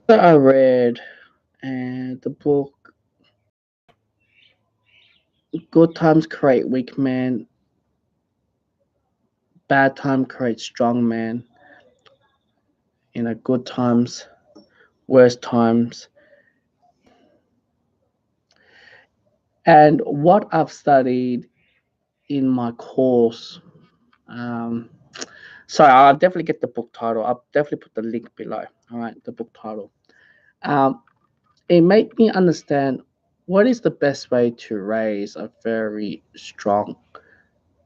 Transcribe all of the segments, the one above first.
So I read the book Good Times Create Weak Men, Bad Time Create Strong Men. Good times, worst times. And what I've studied in my course, um, so I'll definitely get the book title. I'll definitely put the link below. All right, the book title. Um, it made me understand what is the best way to raise a very strong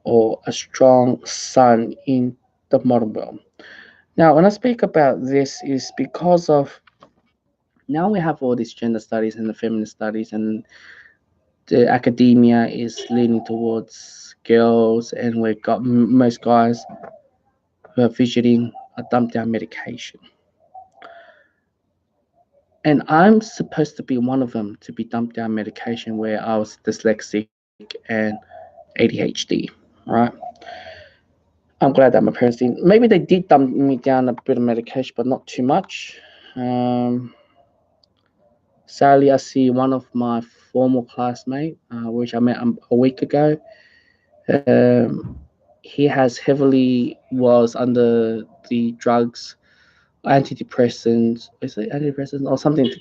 or a strong son in the modern world. Now, when I speak about this, is because of now we have all these gender studies and the feminist studies, and the academia is leaning towards girls, and we've got most guys who are fidgeting a dump down medication. And I'm supposed to be one of them to be dumped down medication where I was dyslexic and ADHD, right? I'm glad that my parents didn't. Maybe they did dump me down a bit of medication, but not too much. Um, Sadly, I see one of my former classmates, which I met a week ago. Um, he has heavily was under the drugs, antidepressants. Is it antidepressants or something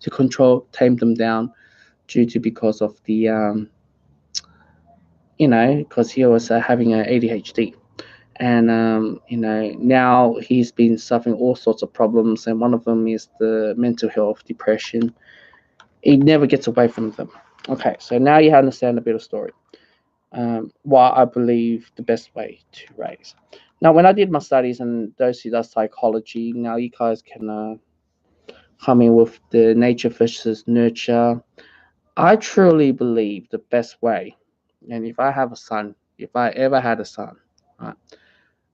to control, tame them down due to because of the because he was having a ADHD. And now he's been suffering all sorts of problems, and one of them is the mental health depression. He never gets away from them. Okay, so now you understand a bit of story. Why I believe the best way to raise. Now, when I did my studies and those who does psychology, now you guys can come in with the nature versus nurture. I truly believe the best way, and if I have a son, if I ever had a son, right,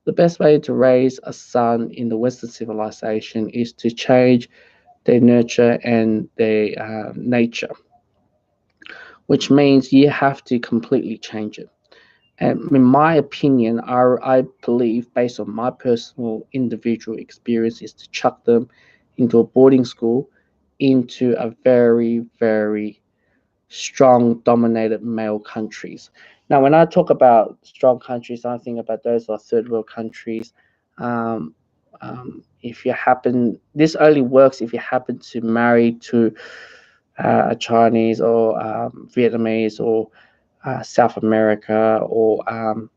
the best way to raise a son in the Western civilization is to change their nurture and their nature, which means you have to completely change it. And in my opinion, I believe, based on my personal individual experience, is to chuck them into a boarding school, into a very, very strong, dominated male countries. Now, when I talk about strong countries, I think about those are third world countries. Um, if you happen, this only works if you happen to marry to a Chinese or Vietnamese or South America, or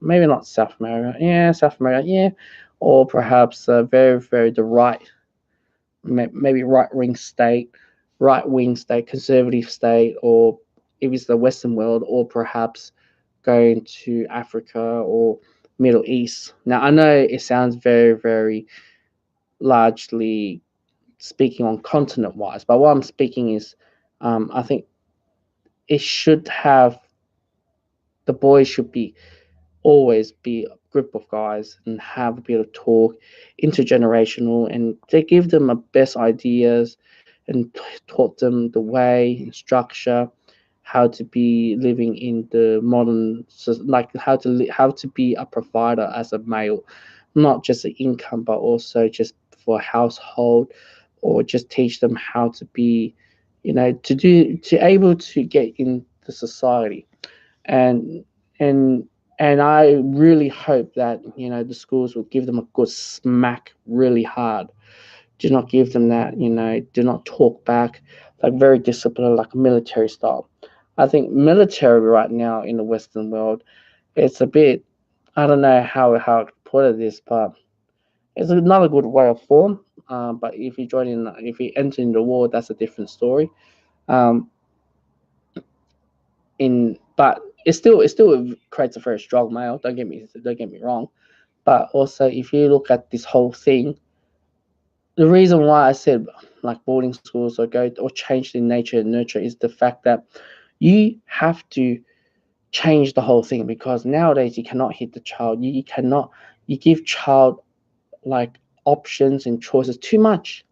maybe not South America, yeah, South America, yeah, or perhaps very, very the right, maybe right wing state, conservative state, or if it's the Western world, or perhaps going to Africa or Middle East. Now, I know it sounds very, very largely speaking on continent wise, but what I'm speaking is, I think it should have the boys should be always be a group of guys and have a bit of talk, intergenerational, and they give them the best ideas and taught them the way and structure, how to be living in the modern, like how to be a provider as a male, not just an income, but also just for a household, or just teach them how to be, to able to get into society. And and and I really hope that the schools will give them a good smack really hard. Do not give them that, do not talk back, like very disciplined, like military style. I think military right now in the Western world, it's a bit, I don't know how to put it this, but it's another good way of form. But if you enter in the war, that's a different story. Um, in but it still creates a very strong male. Don't get me wrong. But also, if you look at this whole thing, the reason why I said like boarding schools or go or change the nature and nurture is the fact that you have to change the whole thing, because nowadays you cannot hit the child. You cannot you give child like options and choices too much.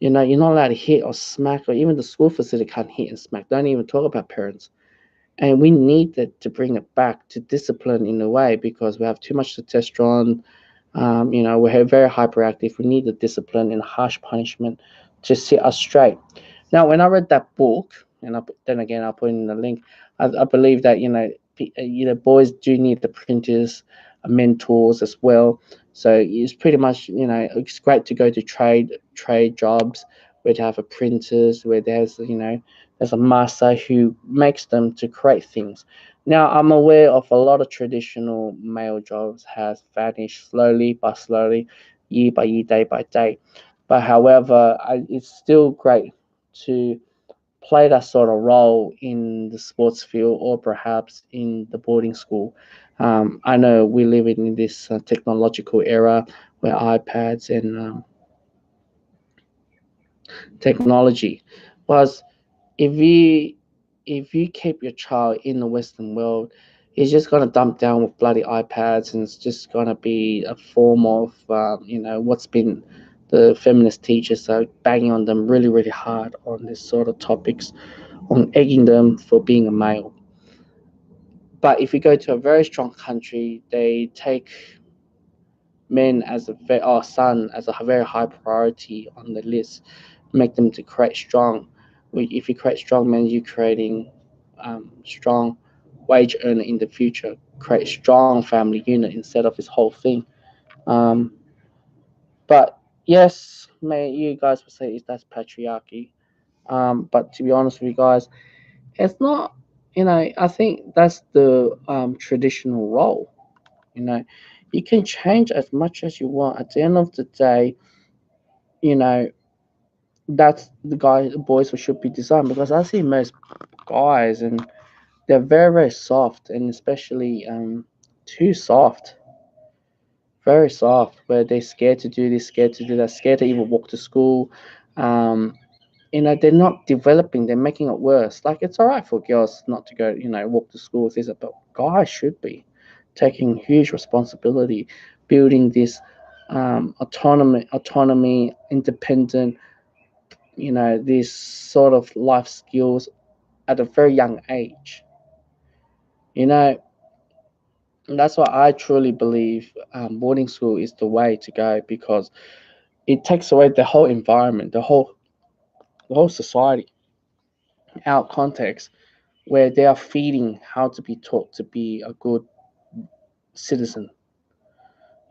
You're not allowed to hit or smack, or even the school facility can't hit and smack. Don't even talk about parents. And we need that to bring it back to discipline in a way, because we have too much testosterone. We're very hyperactive. We need the discipline and harsh punishment to set us straight. Now, when I read that book, and then again I'll put in the link, I believe that boys do need the printers, mentors as well. So it's pretty much it's great to go to trade jobs where they have a printers where there's a master who makes them to create things. Now I'm aware of a lot of traditional male jobs has vanished slowly by slowly, year by year, day by day. But however, it's still great to play that sort of role in the sports field or perhaps in the boarding school. I know we live in this technological era where iPads and technology was if you keep your child in the Western world, he's just gonna dump down with bloody iPads, and it's just gonna be a form of what's been the feminist teachers are banging on them really really hard on this sort of topics, on egging them for being a male. But if you go to a very strong country, they take men as son as a very high priority on the list, make them to create strong. If you create strong men, you're creating strong wage earner in the future, create strong family unit instead of this whole thing. Um, but yes, may you guys will say that's patriarchy. But to be honest with you guys, it's not. I think that's the traditional role. You know, you can change as much as you want. At the end of the day, you know, that's the boys who should be designed, because I see most guys and they're very, very soft, and especially too soft, very soft, where they're scared to do this, scared to do that, scared to even walk to school. Um, they're not developing, they're making it worse. Like, it's all right for girls not to go, walk to school with this, but guys should be taking huge responsibility, building this autonomy, independent, these sort of life skills at a very young age. You know, and that's why I truly believe boarding school is the way to go, because it takes away the whole environment, the whole society out of context, where they are feeding how to be taught to be a good citizen,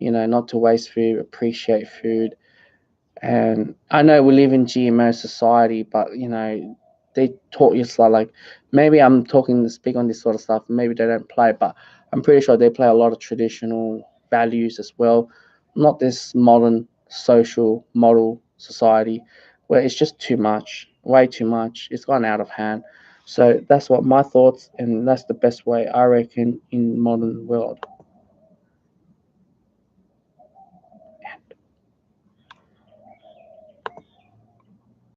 not to waste food, appreciate food. And I know we live in GMO society, but they taught you stuff like, maybe I'm talking speak on this sort of stuff. Maybe they don't play, but I'm pretty sure they play a lot of traditional values as well. Not this modern social model society where it's just too much, way too much. It's gone out of hand. So that's what my thoughts, and that's the best way I reckon in modern world.